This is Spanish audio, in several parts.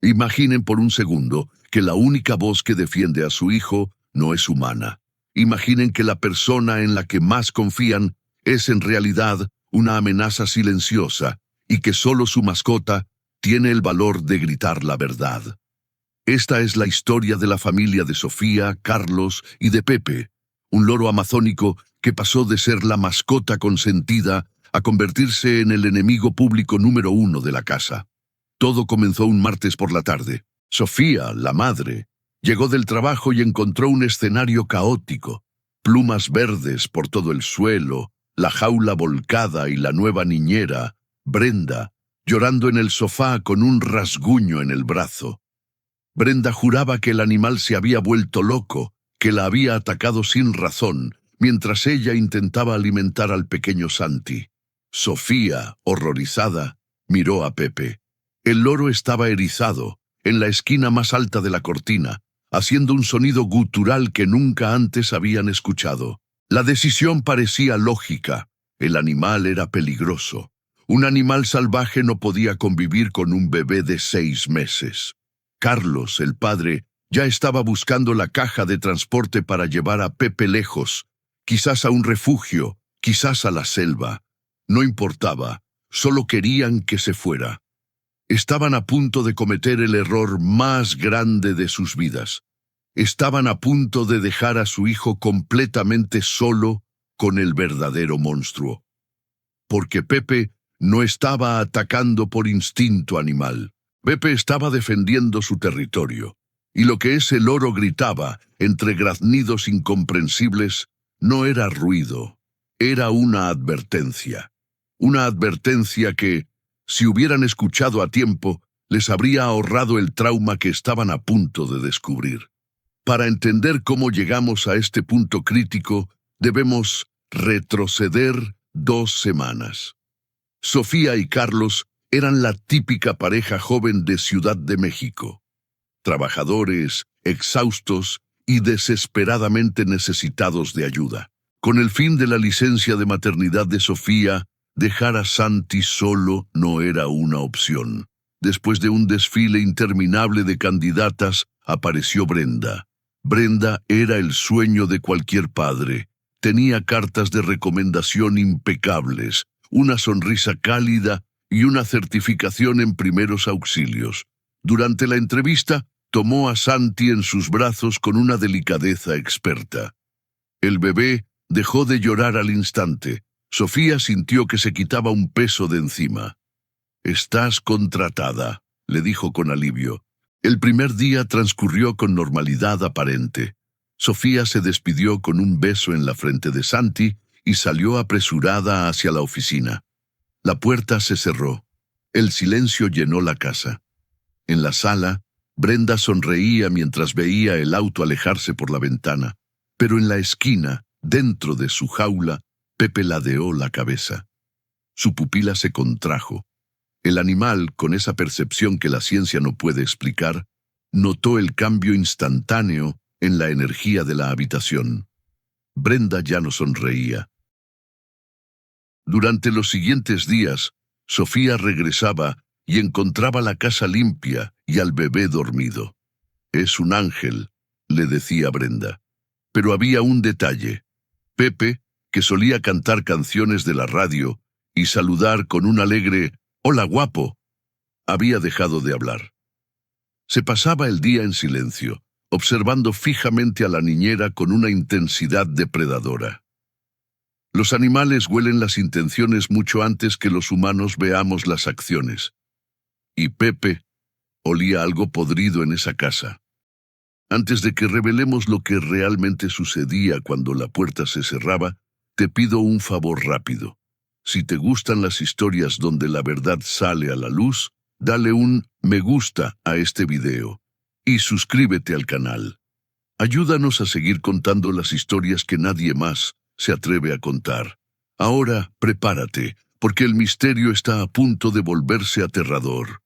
Imaginen por un segundo que la única voz que defiende a su hijo no es humana. Imaginen que la persona en la que más confían es en realidad una amenaza silenciosa y que solo su mascota tiene el valor de gritar la verdad. Esta es la historia de la familia de Sofía, Carlos y de Pepe, un loro amazónico que pasó de ser la mascota consentida a convertirse en el enemigo público número 1 de la casa. Todo comenzó un martes por la tarde. Sofía, la madre, llegó del trabajo y encontró un escenario caótico. Plumas verdes por todo el suelo, la jaula volcada y la nueva niñera, Brenda, llorando en el sofá con un rasguño en el brazo. Brenda juraba que el animal se había vuelto loco, que la había atacado sin razón, mientras ella intentaba alimentar al pequeño Santi. Sofía, horrorizada, miró a Pepe. El loro estaba erizado, en la esquina más alta de la cortina, haciendo un sonido gutural que nunca antes habían escuchado. La decisión parecía lógica. El animal era peligroso. Un animal salvaje no podía convivir con un bebé de 6 meses. Carlos, el padre, ya estaba buscando la caja de transporte para llevar a Pepe lejos, quizás a un refugio, quizás a la selva. No importaba, solo querían que se fuera. Estaban a punto de cometer el error más grande de sus vidas. Estaban a punto de dejar a su hijo completamente solo con el verdadero monstruo. Porque Pepe no estaba atacando por instinto animal. Pepe estaba defendiendo su territorio. Y lo que ese loro gritaba, entre graznidos incomprensibles, no era ruido, era una advertencia. Una advertencia que, si hubieran escuchado a tiempo, les habría ahorrado el trauma que estaban a punto de descubrir. Para entender cómo llegamos a este punto crítico, debemos retroceder 2 semanas. Sofía y Carlos eran la típica pareja joven de Ciudad de México. Trabajadores, exhaustos y desesperadamente necesitados de ayuda. Con el fin de la licencia de maternidad de Sofía, dejar a Santi solo no era una opción. Después de un desfile interminable de candidatas, apareció Brenda. Brenda era el sueño de cualquier padre. Tenía cartas de recomendación impecables, una sonrisa cálida y una certificación en primeros auxilios. Durante la entrevista, tomó a Santi en sus brazos con una delicadeza experta. El bebé dejó de llorar al instante. Sofía sintió que se quitaba un peso de encima. «Estás contratada», le dijo con alivio. El primer día transcurrió con normalidad aparente. Sofía se despidió con un beso en la frente de Santi y salió apresurada hacia la oficina. La puerta se cerró. El silencio llenó la casa. En la sala, Brenda sonreía mientras veía el auto alejarse por la ventana, pero en la esquina, dentro de su jaula, Pepe ladeó la cabeza. Su pupila se contrajo. El animal, con esa percepción que la ciencia no puede explicar, notó el cambio instantáneo en la energía de la habitación. Brenda ya no sonreía. Durante los siguientes días, Sofía regresaba y encontraba la casa limpia y al bebé dormido. «Es un ángel», le decía Brenda. Pero había un detalle. Pepe, que solía cantar canciones de la radio y saludar con un alegre «Hola, guapo», había dejado de hablar. Se pasaba el día en silencio, observando fijamente a la niñera con una intensidad depredadora. Los animales huelen las intenciones mucho antes que los humanos veamos las acciones. Y Pepe olía algo podrido en esa casa. Antes de que revelemos lo que realmente sucedía cuando la puerta se cerraba, te pido un favor rápido. Si te gustan las historias donde la verdad sale a la luz, dale un me gusta a este video y suscríbete al canal. Ayúdanos a seguir contando las historias que nadie más se atreve a contar. Ahora, prepárate, porque el misterio está a punto de volverse aterrador.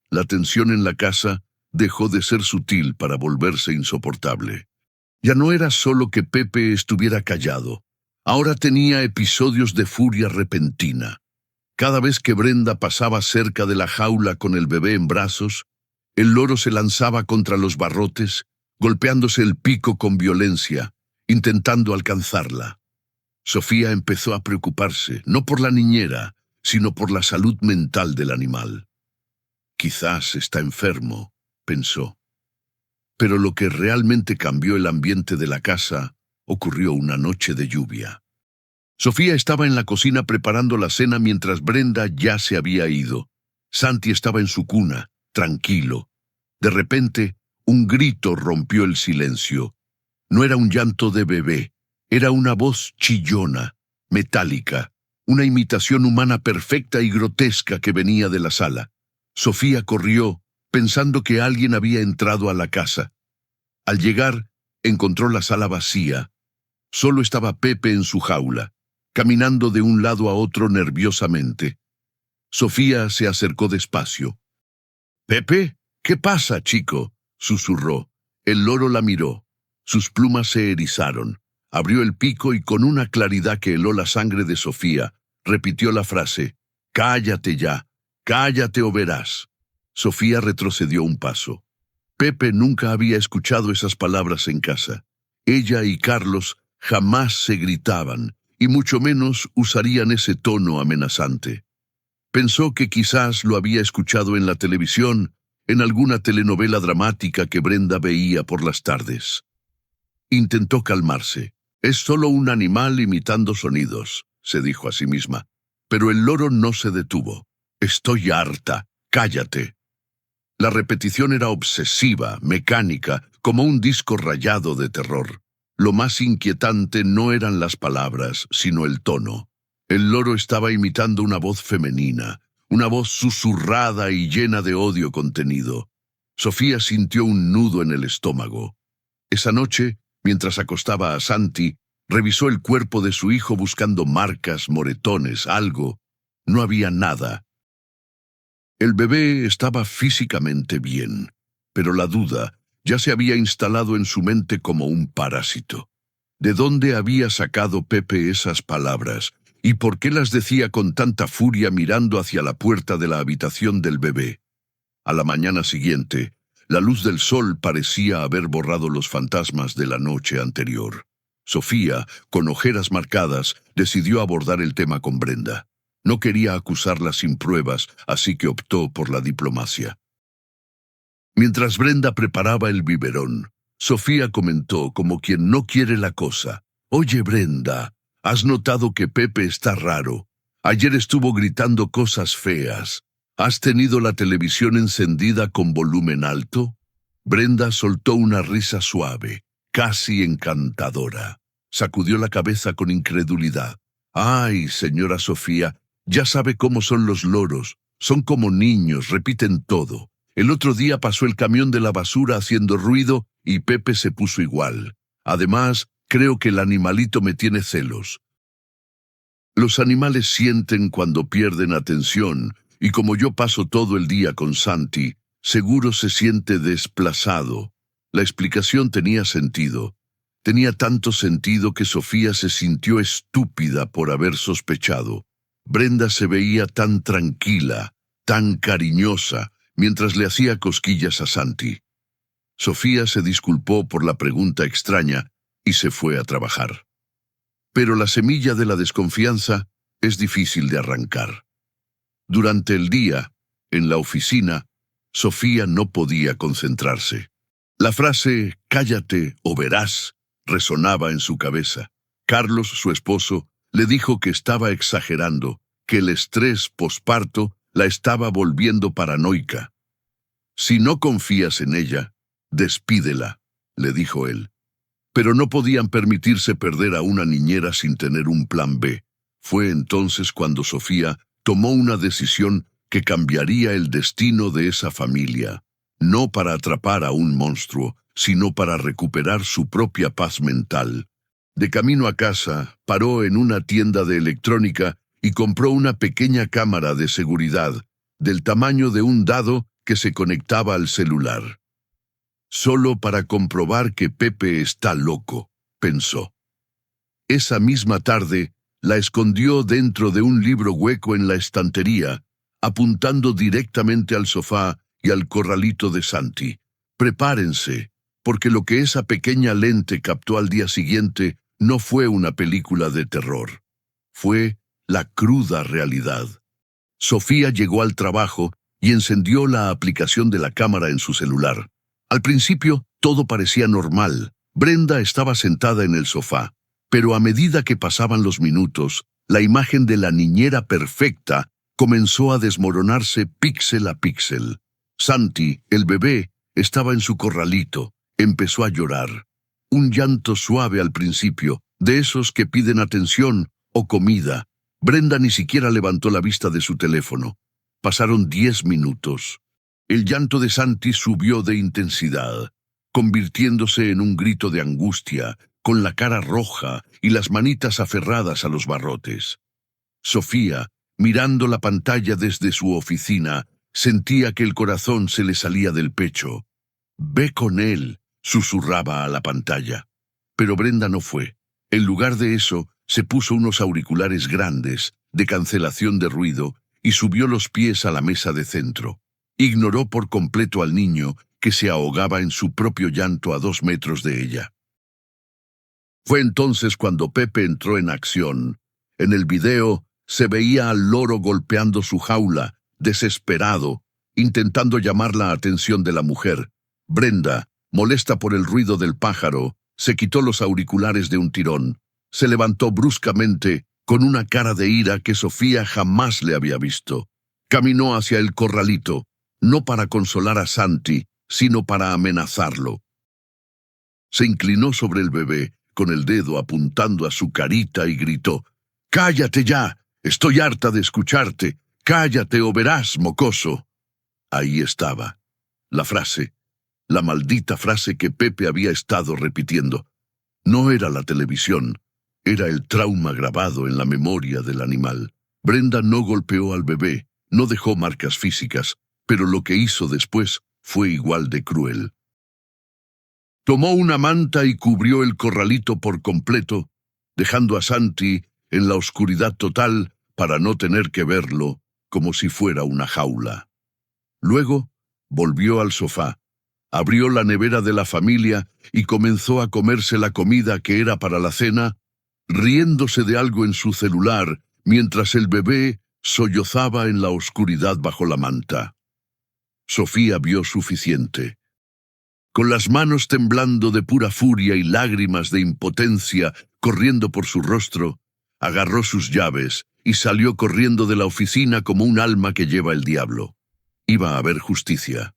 La tensión en la casa dejó de ser sutil para volverse insoportable. Ya no era solo que Pepe estuviera callado. Ahora tenía episodios de furia repentina. Cada vez que Brenda pasaba cerca de la jaula con el bebé en brazos, El loro se lanzaba contra los barrotes, golpeándose el pico con violencia, intentando alcanzarla. Sofía empezó a preocuparse, no por la niñera, sino por la salud mental del animal. Quizás está enfermo, pensó. Pero lo que realmente cambió el ambiente de la casa ocurrió una noche de lluvia. Sofía estaba en la cocina preparando la cena mientras Brenda ya se había ido. Santi estaba en su cuna, tranquilo. De repente, un grito rompió el silencio. No era un llanto de bebé, era una voz chillona, metálica, una imitación humana perfecta y grotesca que venía de la sala. Sofía corrió, pensando que alguien había entrado a la casa. Al llegar, encontró la sala vacía. Solo estaba Pepe en su jaula, caminando de un lado a otro nerviosamente. Sofía se acercó despacio. «¿Pepe? ¿Qué pasa, chico?», susurró. El loro la miró. Sus plumas se erizaron. Abrió el pico y con una claridad que heló la sangre de Sofía, repitió la frase: «Cállate ya, cállate o verás». Sofía retrocedió un paso. Pepe nunca había escuchado esas palabras en casa. Ella y Carlos jamás se gritaban, y mucho menos usarían ese tono amenazante. Pensó que quizás lo había escuchado en la televisión, en alguna telenovela dramática que Brenda veía por las tardes. Intentó calmarse. «Es solo un animal imitando sonidos», se dijo a sí misma. Pero el loro no se detuvo. «Estoy harta. Cállate». La repetición era obsesiva, mecánica, como un disco rayado de terror. Lo más inquietante no eran las palabras, sino el tono. El loro estaba imitando una voz femenina, una voz susurrada y llena de odio contenido. Sofía sintió un nudo en el estómago. Esa noche, mientras acostaba a Santi, revisó el cuerpo de su hijo buscando marcas, moretones, algo. No había nada. El bebé estaba físicamente bien, pero la duda ya se había instalado en su mente como un parásito. ¿De dónde había sacado Pepe esas palabras? ¿Y por qué las decía con tanta furia mirando hacia la puerta de la habitación del bebé? A la mañana siguiente, la luz del sol parecía haber borrado los fantasmas de la noche anterior. Sofía, con ojeras marcadas, decidió abordar el tema con Brenda. No quería acusarla sin pruebas, así que optó por la diplomacia. Mientras Brenda preparaba el biberón, Sofía comentó como quien no quiere la cosa: «Oye, Brenda, ¿has notado que Pepe está raro? Ayer estuvo gritando cosas feas. ¿Has tenido la televisión encendida con volumen alto?» Brenda soltó una risa suave, casi encantadora. Sacudió la cabeza con incredulidad. «Ay, señora Sofía, ya sabe cómo son los loros. Son como niños, repiten todo. El otro día pasó el camión de la basura haciendo ruido y Pepe se puso igual. Además, creo que el animalito me tiene celos». Los animales sienten cuando pierden atención, y como yo paso todo el día con Santi, seguro se siente desplazado. La explicación tenía sentido. Tenía tanto sentido que Sofía se sintió estúpida por haber sospechado. Brenda se veía tan tranquila, tan cariñosa, mientras le hacía cosquillas a Santi. Sofía se disculpó por la pregunta extraña y se fue a trabajar. Pero la semilla de la desconfianza es difícil de arrancar. Durante el día, en la oficina, Sofía no podía concentrarse. La frase «cállate o verás» resonaba en su cabeza. Carlos, su esposo, le dijo que estaba exagerando, que el estrés posparto la estaba volviendo paranoica. «Si no confías en ella, despídela», le dijo él. Pero no podían permitirse perder a una niñera sin tener un plan B. Fue entonces cuando Sofía tomó una decisión que cambiaría el destino de esa familia, no para atrapar a un monstruo, sino para recuperar su propia paz mental. De camino a casa, paró en una tienda de electrónica y compró una pequeña cámara de seguridad, del tamaño de un dado que se conectaba al celular. «Solo para comprobar que Pepe está loco», pensó. Esa misma tarde, la escondió dentro de un libro hueco en la estantería, apuntando directamente al sofá y al corralito de Santi. Prepárense, porque lo que esa pequeña lente captó al día siguiente no fue una película de terror. Fue la cruda realidad. Sofía llegó al trabajo y encendió la aplicación de la cámara en su celular. Al principio, todo parecía normal. Brenda estaba sentada en el sofá, pero a medida que pasaban los minutos, la imagen de la niñera perfecta comenzó a desmoronarse píxel a píxel. Santi, el bebé, estaba en su corralito. Empezó a llorar. Un llanto suave al principio, de esos que piden atención o comida. Brenda ni siquiera levantó la vista de su teléfono. Pasaron 10 minutos. El llanto de Santi subió de intensidad, convirtiéndose en un grito de angustia, con la cara roja y las manitas aferradas a los barrotes. Sofía, mirando la pantalla desde su oficina, sentía que el corazón se le salía del pecho. «Ve con él», susurraba a la pantalla. Pero Brenda no fue. En lugar de eso, se puso unos auriculares grandes, de cancelación de ruido, y subió los pies a la mesa de centro. Ignoró por completo al niño, que se ahogaba en su propio llanto a 2 metros de ella. Fue entonces cuando Pepe entró en acción. En el video se veía al loro golpeando su jaula, desesperado, intentando llamar la atención de la mujer. Brenda, molesta por el ruido del pájaro, se quitó los auriculares de un tirón. Se levantó bruscamente, con una cara de ira que Sofía jamás le había visto. Caminó hacia el corralito, no para consolar a Santi, sino para amenazarlo. Se inclinó sobre el bebé, con el dedo apuntando a su carita y gritó: «¡Cállate ya! Estoy harta de escucharte. Cállate o verás, mocoso». Ahí estaba, la frase, la maldita frase que Pepe había estado repitiendo. No era la televisión, era el trauma grabado en la memoria del animal. Brenda no golpeó al bebé, no dejó marcas físicas, pero lo que hizo después fue igual de cruel. Tomó una manta y cubrió el corralito por completo, dejando a Santi en la oscuridad total para no tener que verlo, como si fuera una jaula. Luego volvió al sofá, abrió la nevera de la familia y comenzó a comerse la comida que era para la cena, riéndose de algo en su celular mientras el bebé sollozaba en la oscuridad bajo la manta. Sofía vio suficiente. Con las manos temblando de pura furia y lágrimas de impotencia corriendo por su rostro, agarró sus llaves y salió corriendo de la oficina como un alma que lleva el diablo. Iba a haber justicia.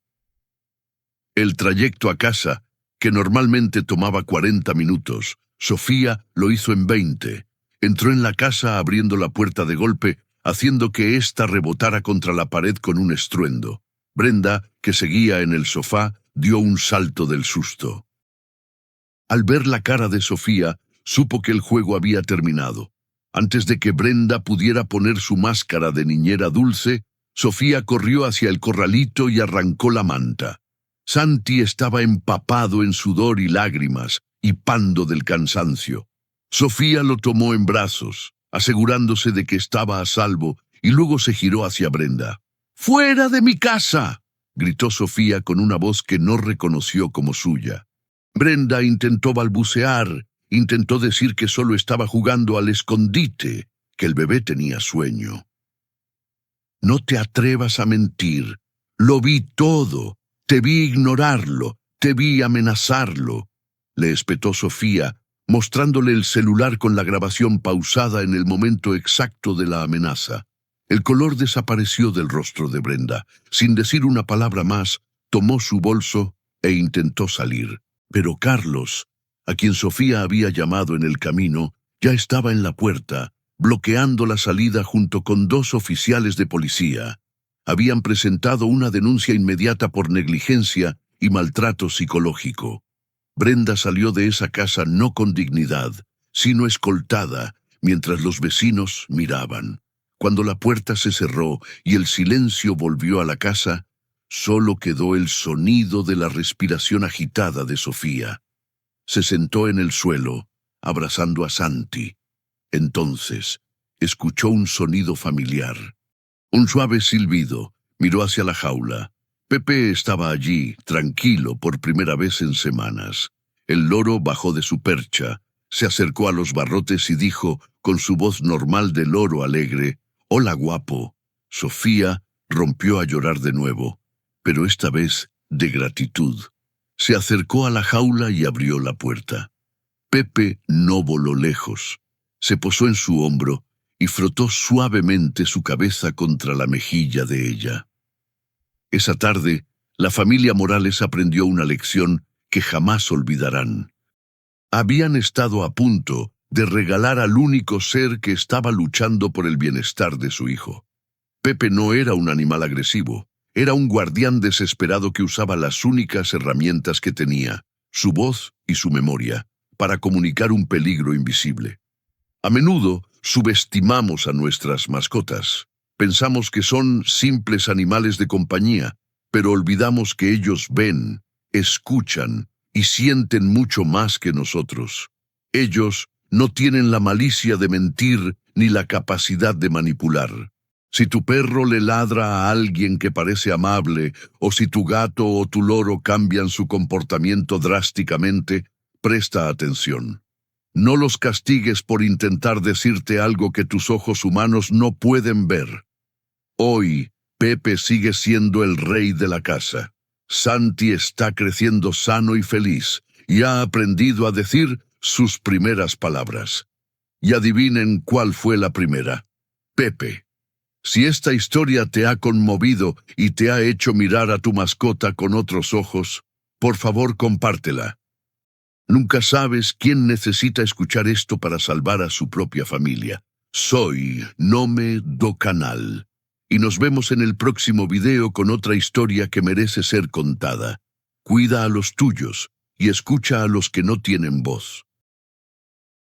El trayecto a casa, que normalmente tomaba 40 minutos, Sofía lo hizo en 20. Entró en la casa abriendo la puerta de golpe, haciendo que ésta rebotara contra la pared con un estruendo. Brenda, que seguía en el sofá, dio un salto del susto. Al ver la cara de Sofía, supo que el juego había terminado. Antes de que Brenda pudiera poner su máscara de niñera dulce, Sofía corrió hacia el corralito y arrancó la manta. Santi estaba empapado en sudor y lágrimas, hipando del cansancio. Sofía lo tomó en brazos, asegurándose de que estaba a salvo, y luego se giró hacia Brenda. «¡Fuera de mi casa!», gritó Sofía con una voz que no reconoció como suya. Brenda intentó balbucear, intentó decir que solo estaba jugando al escondite, que el bebé tenía sueño. «No te atrevas a mentir. Lo vi todo. Te vi ignorarlo. Te vi amenazarlo», le espetó Sofía, mostrándole el celular con la grabación pausada en el momento exacto de la amenaza. El color desapareció del rostro de Brenda. Sin decir una palabra más, tomó su bolso e intentó salir. Pero Carlos, a quien Sofía había llamado en el camino, ya estaba en la puerta, bloqueando la salida junto con 2 oficiales de policía. Habían presentado una denuncia inmediata por negligencia y maltrato psicológico. Brenda salió de esa casa no con dignidad, sino escoltada, mientras los vecinos miraban. Cuando la puerta se cerró y el silencio volvió a la casa, solo quedó el sonido de la respiración agitada de Sofía. Se sentó en el suelo, abrazando a Santi. Entonces, escuchó un sonido familiar. Un suave silbido, miró hacia la jaula. Pepe estaba allí, tranquilo, por primera vez en semanas. El loro bajó de su percha, se acercó a los barrotes y dijo, con su voz normal de loro alegre, «Hola, guapo». Sofía rompió a llorar de nuevo, pero esta vez de gratitud. Se acercó a la jaula y abrió la puerta. Pepe no voló lejos. Se posó en su hombro y frotó suavemente su cabeza contra la mejilla de ella. Esa tarde, la familia Morales aprendió una lección que jamás olvidarán. Habían estado a punto de regalar al único ser que estaba luchando por el bienestar de su hijo. Pepe no era un animal agresivo, era un guardián desesperado que usaba las únicas herramientas que tenía, su voz y su memoria, para comunicar un peligro invisible. A menudo subestimamos a nuestras mascotas. Pensamos que son simples animales de compañía, pero olvidamos que ellos ven, escuchan y sienten mucho más que nosotros. Ellos no tienen la malicia de mentir ni la capacidad de manipular. Si tu perro le ladra a alguien que parece amable, o si tu gato o tu loro cambian su comportamiento drásticamente, presta atención. No los castigues por intentar decirte algo que tus ojos humanos no pueden ver. Hoy, Pepe sigue siendo el rey de la casa. Santi está creciendo sano y feliz, y ha aprendido a decir sus primeras palabras. Y adivinen cuál fue la primera. Pepe. Si esta historia te ha conmovido y te ha hecho mirar a tu mascota con otros ojos, por favor compártela. Nunca sabes quién necesita escuchar esto para salvar a su propia familia. Soy Nome do Canal. Y nos vemos en el próximo video con otra historia que merece ser contada. Cuida a los tuyos y escucha a los que no tienen voz.